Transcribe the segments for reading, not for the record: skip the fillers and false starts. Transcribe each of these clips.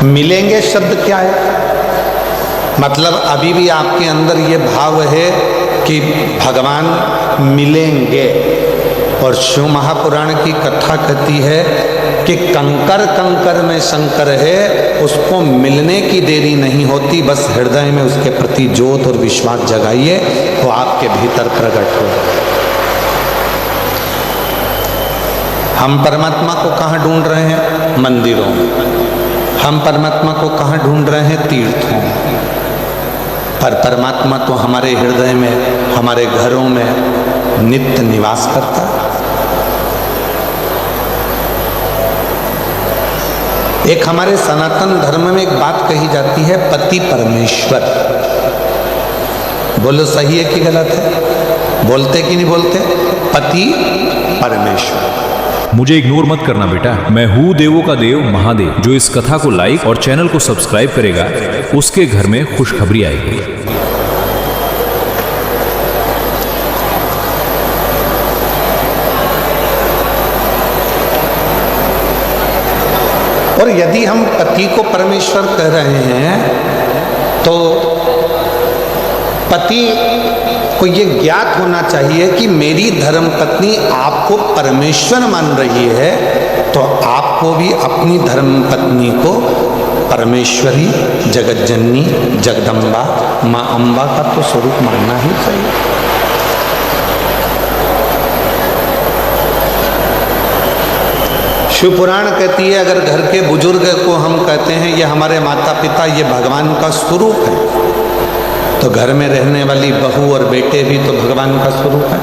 मिलेंगे शब्द क्या है? मतलब अभी भी आपके अंदर ये भाव है कि भगवान मिलेंगे। और शिव महापुराण की कथा कहती है कि कंकर कंकर में शंकर है, उसको मिलने की देरी नहीं होती, बस हृदय में उसके प्रति ज्योत और विश्वास जगाइए, वो आपके भीतर प्रकट हो। हम परमात्मा को कहाँ ढूंढ रहे हैं? मंदिरों में। हम परमात्मा को कहाँ ढूंढ रहे हैं? तीर्थों में। पर परमात्मा तो हमारे हृदय में, हमारे घरों में नित्य निवास करता है। एक हमारे सनातन धर्म में एक बात कही जाती है, पति परमेश्वर। बोलो सही है कि गलत है? बोलते कि नहीं बोलते? पति परमेश्वर। मुझे इग्नोर मत करना बेटा, मैं हूँ देवों का देव महादेव। जो इस कथा को लाइक और चैनल को सब्सक्राइब करेगा उसके घर में खुशखबरी आएगी। और यदि हम पति को परमेश्वर कह रहे हैं तो पति को ये ज्ञात होना चाहिए कि मेरी धर्मपत्नी आपको परमेश्वर मान रही है, तो आपको भी अपनी धर्मपत्नी को परमेश्वरी, जगतजननी, जगदम्बा, माँ अम्बा का तो स्वरूप मानना ही चाहिए। शिव पुराण कहती है, अगर घर के बुजुर्ग को हम कहते हैं ये हमारे माता पिता, ये भगवान का स्वरूप है, तो घर में रहने वाली बहू और बेटे भी तो भगवान का स्वरूप है।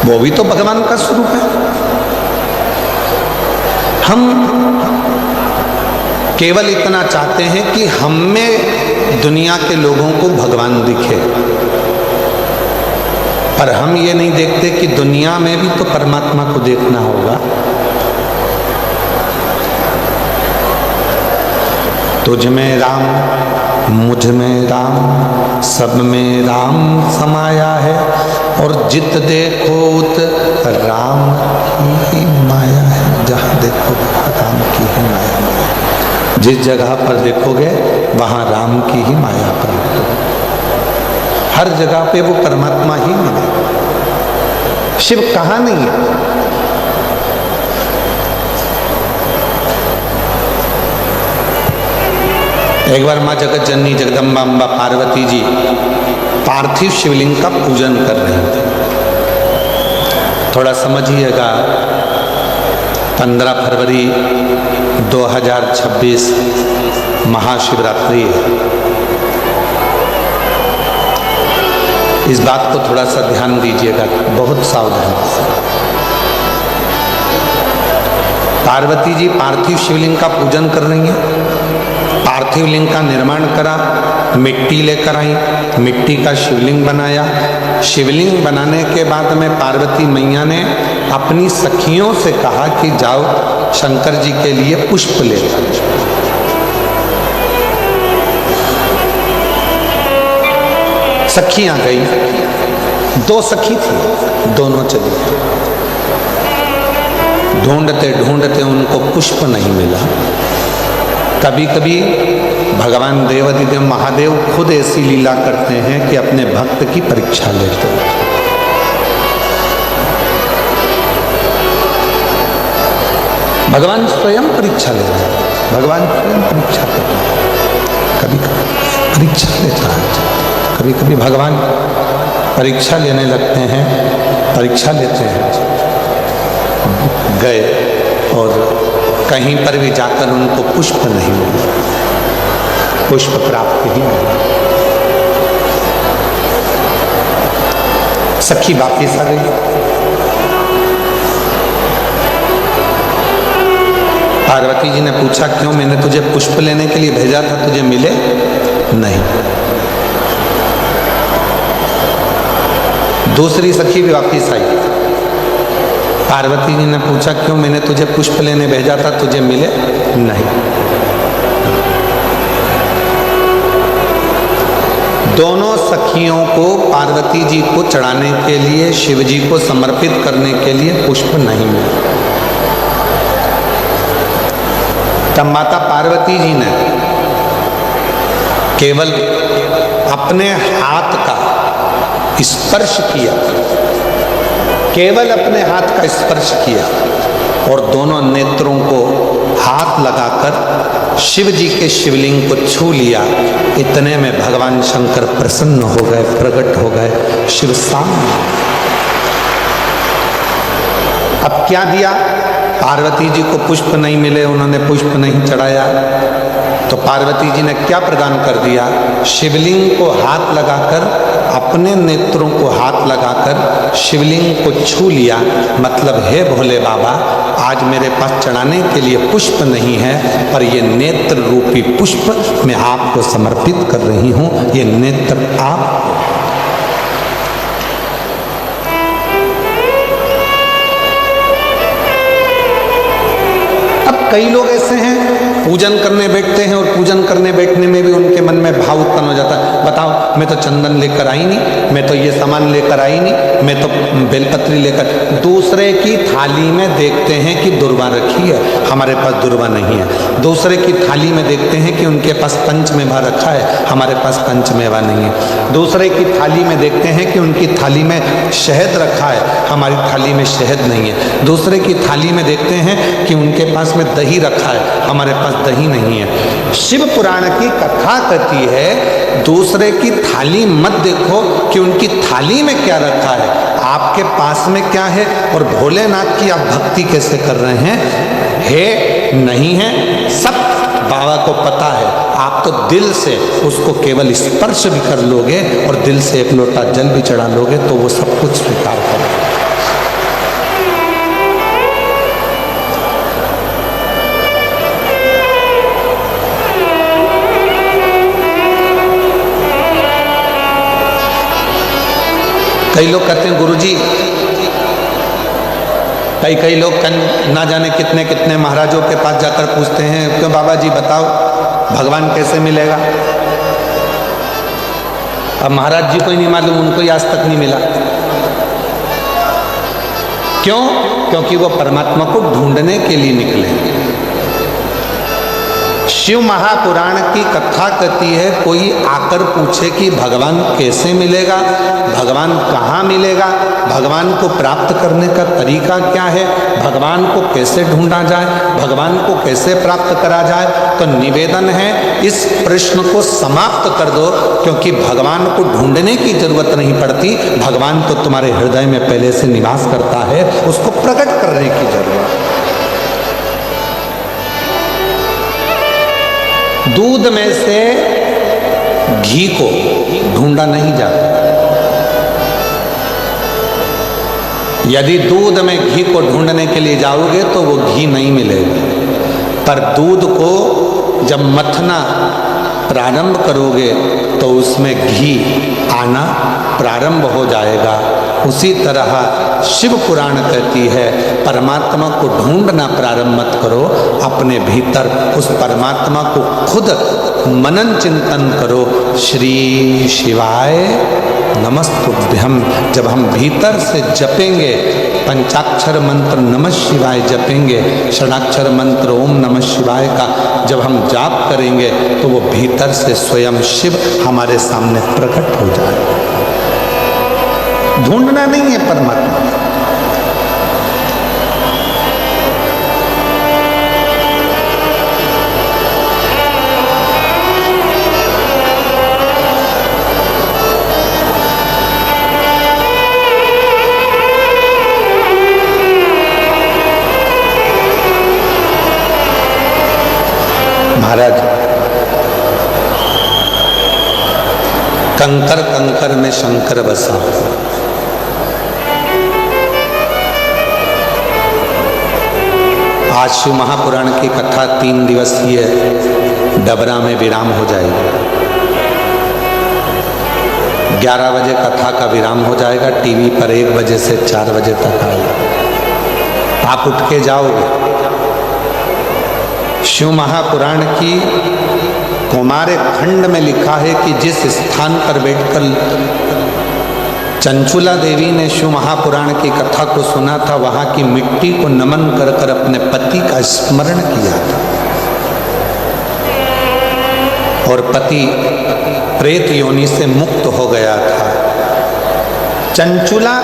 वो भी तो भगवान का स्वरूप है। हम केवल इतना चाहते हैं कि हम में दुनिया के लोगों को भगवान दिखे, पर हम ये नहीं देखते कि दुनिया में भी तो परमात्मा को देखना होगा। तुझ में राम, मुझ में राम, सब में राम समाया है, और जित देखो उत राम की माया है। जहाँ देखो राम की ही माया है। जिस जगह पर देखोगे वहाँ राम की ही माया प्राप्त होगी। हर जगह पे वो परमात्मा ही मिले। शिव कहाँ नहीं है? एक बार माँ जगत जननी जगदम्बा अम्बा पार्वती जी पार्थिव शिवलिंग का पूजन कर रहे थे। थोड़ा समझिएगा, 15 फरवरी 2026 महाशिवरात्रि है। इस बात को थोड़ा सा ध्यान दीजिएगा, बहुत सावधान से। पार्वती जी पार्थिव शिवलिंग का पूजन कर रही हैं। पार्थिव लिंग का निर्माण करा, मिट्टी लेकर आई, मिट्टी का शिवलिंग बनाया। शिवलिंग बनाने के बाद में पार्वती मैया ने अपनी सखियों से कहा कि जाओ शंकर जी के लिए पुष्प ले आओ। सखियां गई, 2 सखी थी, दोनों चली। ढूंढते ढूंढते उनको पुष्प नहीं मिला। कभी कभी भगवान देवाधिदेव महादेव खुद ऐसी लीला करते हैं कि अपने भक्त की परीक्षा लेते हैं। भगवान स्वयं परीक्षा ले रहे हैं, भगवान स्वयं परीक्षा कर रहे हैं। कभी कभी परीक्षा लेता है, कभी कभी भगवान परीक्षा लेने लगते हैं, परीक्षा लेते हैं। गए और कहीं पर भी जाकर उनको पुष्प नहीं मिला, पुष्प प्राप्त ही नहीं। सखी वापिस आ गई। पार्वती जी ने पूछा, क्यों? मैंने तुझे पुष्प लेने के लिए भेजा था, तुझे मिले नहीं। दूसरी सखी भी वापिस आई। पार्वती जी ने पूछा, क्यों? मैंने तुझे पुष्प लेने भेजा था, तुझे मिले नहीं। दोनों सखियों को पार्वती जी को चढ़ाने के लिए, शिव जी को समर्पित करने के लिए पुष्प नहीं मिले। तब माता पार्वती जी ने केवल अपने हाथ का स्पर्श किया, केवल अपने हाथ का स्पर्श किया और दोनों नेत्रों को हाथ लगाकर शिव जी के शिवलिंग को छू लिया। इतने में भगवान शंकर प्रसन्न हो गए, प्रकट हो गए शिव सामने। अब क्या दिया? पार्वती जी को पुष्प नहीं मिले, उन्होंने पुष्प नहीं चढ़ाया, तो पार्वती जी ने क्या प्रदान कर दिया? शिवलिंग को हाथ लगाकर, अपने नेत्रों को हाथ लगाकर शिवलिंग को छू लिया। मतलब हे भोले बाबा, आज मेरे पास चढ़ाने के लिए पुष्प नहीं है, पर ये नेत्र रूपी पुष्प मैं आपको समर्पित कर रही हूं। ये नेत्र आप। अब कई लोग ऐसे हैं, पूजन करने बैठते हैं और पूजन करने बैठने में भी उनके मन में भाव उत्पन्न हो जाता है। बताओ, मैं तो चंदन लेकर आई नहीं, मैं तो ये सामान लेकर आई नहीं, मैं तो बेलपत्री लेकर। दूसरे की थाली में देखते हैं कि दुर्वा रखी है, हमारे पास दुर्वा नहीं है। दूसरे की थाली में देखते हैं कि उनके पास पंचमेवा रखा है, हमारे पास पंचमेवा नहीं है। दूसरे की थाली में देखते हैं कि उनकी थाली में शहद रखा है, हमारी थाली में शहद नहीं है। दूसरे की थाली में देखते हैं कि उनके पास में दही रखा है, हमारे पास दही नहीं है। शिव पुराण की कथा कहती है, दूसरे की थाली मत देखो कि उनकी थाली में क्या रखा है, आपके पास में क्या है। और भोलेनाथ की आप भक्ति कैसे कर रहे हैं? है नहीं है, सब बाबा को पता है। आप तो दिल से उसको केवल स्पर्श भी कर लोगे और दिल से एक लोटा जल भी चढ़ा लोगे तो वो सब कुछ स्वीकार करेगा। कई लोग कहते हैं गुरुजी, कई लोग ना जाने कितने कितने महाराजों के पास जाकर पूछते हैं, क्यों बाबा जी बताओ भगवान कैसे मिलेगा? अब महाराज जी को ही नहीं मालूम, उनको ही आज तक नहीं मिला। क्यों? क्योंकि वो परमात्मा को ढूंढने के लिए निकले। शिव महापुराण की कथा कहती है, कोई आकर पूछे कि भगवान कैसे मिलेगा, भगवान कहाँ मिलेगा, भगवान को प्राप्त करने का तरीका क्या है, भगवान को कैसे ढूंढा जाए, भगवान को कैसे प्राप्त करा जाए, तो निवेदन है इस प्रश्न को समाप्त कर दो, क्योंकि भगवान को ढूंढने की जरूरत नहीं पड़ती। भगवान तो तुम्हारे हृदय में पहले से निवास करता है, उसको प्रकट करने की जरूरत है। दूध में से घी को ढूंढा नहीं जाता। यदि दूध में घी को ढूंढने के लिए जाओगे तो वो घी नहीं मिलेगा, पर दूध को जब मथना प्रारंभ करोगे तो उसमें घी आना प्रारंभ हो जाएगा। उसी तरह शिव पुराण कहती है, परमात्मा को ढूंढना प्रारंभ मत करो, अपने भीतर उस परमात्मा को खुद मनन चिंतन करो। श्री शिवाय नमस्तुभ्यम। जब हम भीतर से जपेंगे, पंचाक्षर मंत्र नमः शिवाय जपेंगे, षडाक्षर मंत्र ओम नमः शिवाय का जब हम जाप करेंगे तो वो भीतर से स्वयं शिव हमारे सामने प्रकट हो जाए। ढूंढना नहीं है परमात्मा। महाराज, कंकर कंकर में शंकर बसा। आज शिव महापुराण की कथा 3 दिवसीय डबरा में विराम हो जाएगी। 11 बजे कथा का विराम हो जाएगा, टीवी पर 1 बजे से 4 बजे तक आएगा। आप उठ के जाओगे। शिव महापुराण की कुमार खंड में लिखा है कि जिस स्थान पर बैठकर चंचुला देवी ने शिव महापुराण की कथा को सुना था, वहां की मिट्टी को नमन कर कर अपने पति का स्मरण किया था और पति प्रेत योनि से मुक्त हो गया था। चंचुला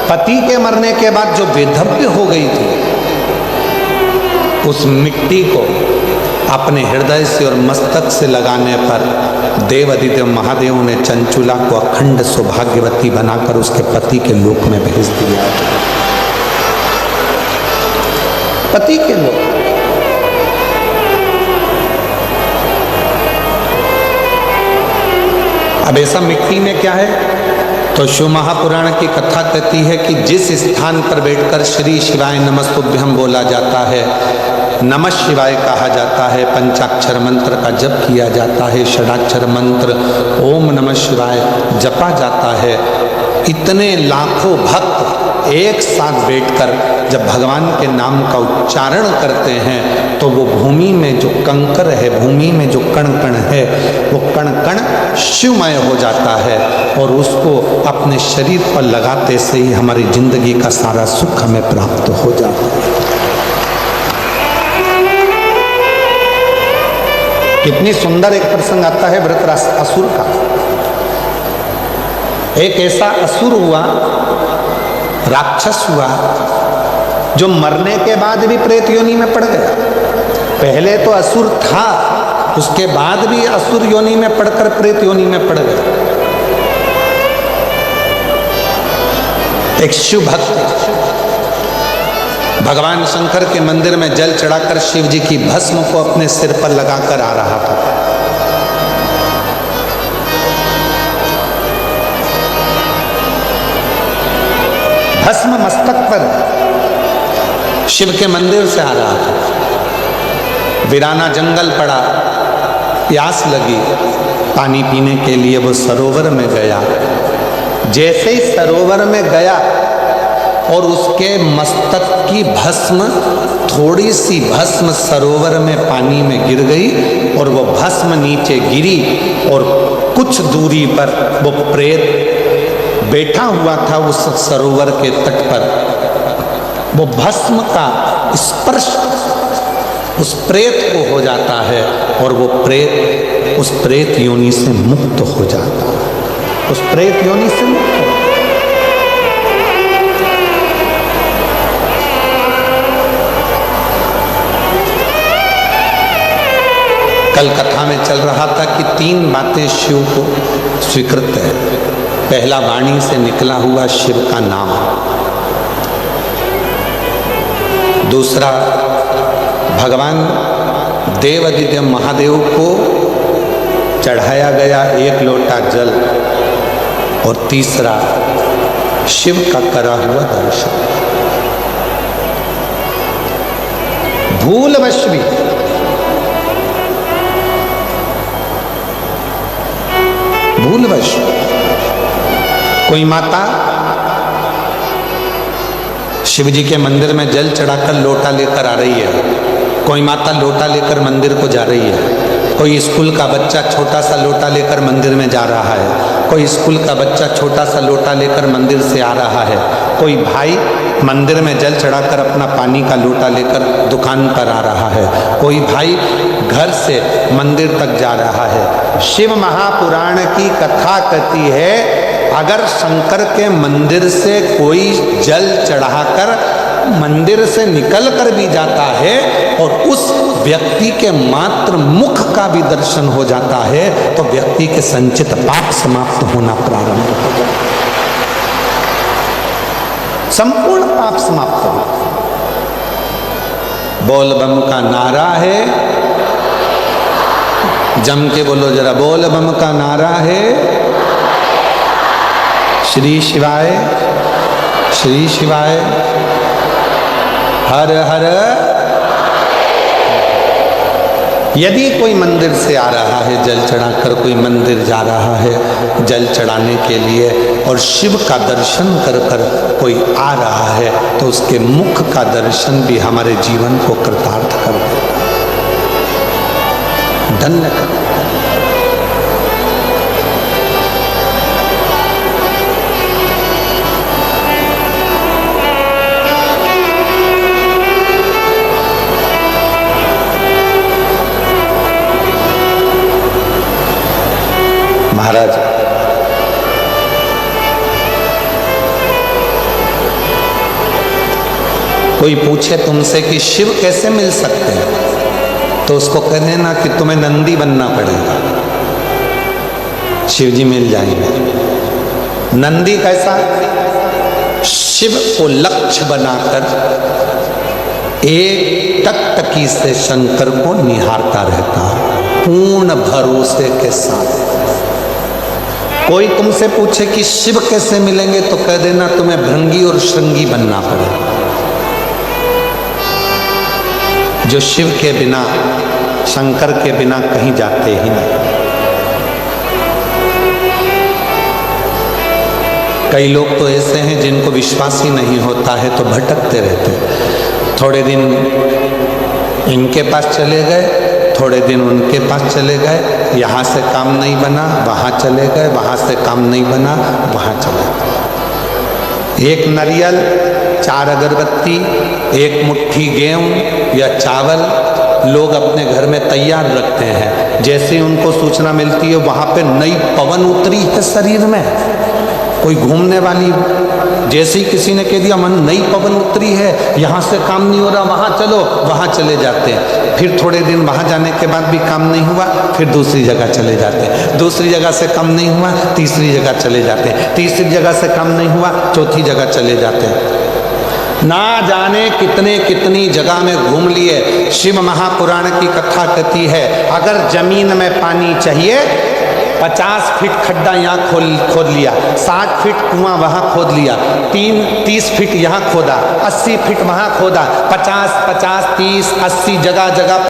पति के मरने के बाद जो विधव्य हो गई थी, उस मिट्टी को अपने हृदय से और मस्तक से लगाने पर देवाधिदेव महादेव ने चंचुला को अखंड सौभाग्यवती बनाकर उसके पति के लोक में भेज दिया। पति के लोक। अब ऐसा मिट्टी में क्या है? तो शिव महापुराण की कथा कहती है कि जिस स्थान पर बैठकर श्री शिवाय नमस्तुभ्यं बोला जाता है, नमः शिवाय कहा जाता है, पंचाक्षर मंत्र का जप किया जाता है, षडाक्षर मंत्र ओम नमः शिवाय जपा जाता है, इतने लाखों भक्त एक साथ बैठकर जब भगवान के नाम का उच्चारण करते हैं तो वो भूमि में जो कंकर है, भूमि में जो कण कण है, वो कण कण शिवमय हो जाता है और उसको अपने शरीर पर लगाते से ही हमारी जिंदगी का सारा सुख हमें प्राप्त हो जाता है। कितनी सुंदर एक प्रसंग आता है वृत्रासुर असुर का। एक ऐसा असुर हुआ, राक्षस हुआ, जो मरने के बाद भी प्रेत योनि में पड़ गया। पहले तो असुर था, उसके बाद भी असुर योनि में पड़कर प्रेत योनि में पड़ गया। एक शिव भक्त भगवान शंकर के मंदिर में जल चढ़ाकर शिव जी की भस्म को अपने सिर पर लगाकर आ रहा था। भस्म मस्तक पर शिव के मंदिर से आ रहा था। वीराना जंगल पड़ा, प्यास लगी, पानी पीने के लिए वो सरोवर में गया। जैसे ही सरोवर में गया और उसके मस्तक की भस्म, थोड़ी सी भस्म सरोवर में पानी में गिर गई और वो भस्म नीचे गिरी और कुछ दूरी पर वो प्रेत बैठा हुआ था उस सरोवर के तट पर। वो भस्म का स्पर्श उस प्रेत को हो जाता है और वो प्रेत उस प्रेत योनि से मुक्त हो जाता है। उस प्रेत योनि से मुक्त हो। कल कथा में चल रहा था कि 3 बातें शिव को स्वीकृत है। पहला, वाणी से निकला हुआ शिव का नाम। दूसरा, भगवान देवाधिदेव महादेव को चढ़ाया गया 1 लोटा जल। और तीसरा, शिव का करा हुआ दर्शन। भूलवश भी भूलवश कोई माता शिव जी के मंदिर में जल चढ़ाकर लोटा लेकर आ रही है, कोई माता लोटा लेकर मंदिर को जा रही है, कोई स्कूल का बच्चा छोटा सा लोटा लेकर मंदिर में जा रहा है, कोई स्कूल का बच्चा छोटा सा लोटा लेकर मंदिर से आ रहा है, कोई भाई मंदिर में जल चढ़ाकर अपना पानी का लोटा लेकर दुकान पर आ रहा है, कोई भाई घर से मंदिर तक जा रहा है। शिव महापुराण की कथा कहती है, अगर शंकर के मंदिर से कोई जल चढ़ाकर मंदिर से निकल कर भी जाता है और उस व्यक्ति के मात्र मुख का भी दर्शन हो जाता है तो व्यक्ति के संचित पाप समाप्त होना प्रारंभ हो जाता है। संपूर्ण पाप समाप्त हो। बोल बम का नारा है, जम के बोलो जरा, बोल बम का नारा है, श्री शिवाय श्री शिवाय हर हर। यदि कोई मंदिर से आ रहा है जल चढ़ाकर, कोई मंदिर जा रहा है जल चढ़ाने के लिए और शिव का दर्शन कर कर कोई आ रहा है तो उसके मुख का दर्शन भी हमारे जीवन को कृतार्थ कर देता है। धन्य कर। महाराज, कोई पूछे तुमसे कि शिव कैसे मिल सकते हैं, तो उसको कह देना कि तुम्हें नंदी बनना पड़ेगा, शिव जी मिल जाएंगे। नंदी कैसा? शिव को लक्ष्य बनाकर एक टकटकी से शंकर को निहारता रहता है, पूर्ण भरोसे के साथ। कोई तुमसे पूछे कि शिव कैसे मिलेंगे, तो कह देना तुम्हें भृंगी और श्रृंगी बनना पड़ेगा। जो शिव के बिना, शंकर के बिना कहीं जाते ही नहीं। कई लोग तो ऐसे हैं जिनको विश्वास ही नहीं होता है, तो भटकते रहते। थोड़े दिन इनके पास चले गए, थोड़े दिन उनके पास चले गए, यहाँ से काम नहीं बना वहाँ चले गए, वहाँ से काम नहीं बना वहाँ चले गए। एक नारियल, 4 अगरबत्ती, एक मुट्ठी गेहूँ या चावल लोग अपने घर में तैयार रखते हैं। जैसे ही उनको सूचना मिलती है वहाँ पे नई पवन उतरी है शरीर में, कोई घूमने वाली, जैसे ही किसी ने कह दिया मन नई पवन उतरी है, यहाँ से काम नहीं हो रहा, वहाँ चलो, वहाँ चले जाते हैं। फिर थोड़े दिन वहाँ जाने के बाद भी काम नहीं हुआ, फिर दूसरी जगह चले जाते हैं। दूसरी जगह से काम नहीं हुआ, तीसरी जगह चले जाते हैं। तीसरी जगह से काम नहीं हुआ, चौथी जगह चले जाते हैं। ना जाने कितने कितनी जगह में घूम लिए। शिव महापुराण की कथा कहती है, अगर जमीन में पानी चाहिए 50 फीट खड्डा यहाँ खोद लिया, 60 फीट कुआं वहाँ खोद लिया, 30 फीट यहाँ खोदा, 80 फीट वहाँ खोदा, 50, 30, 80 जगह जगह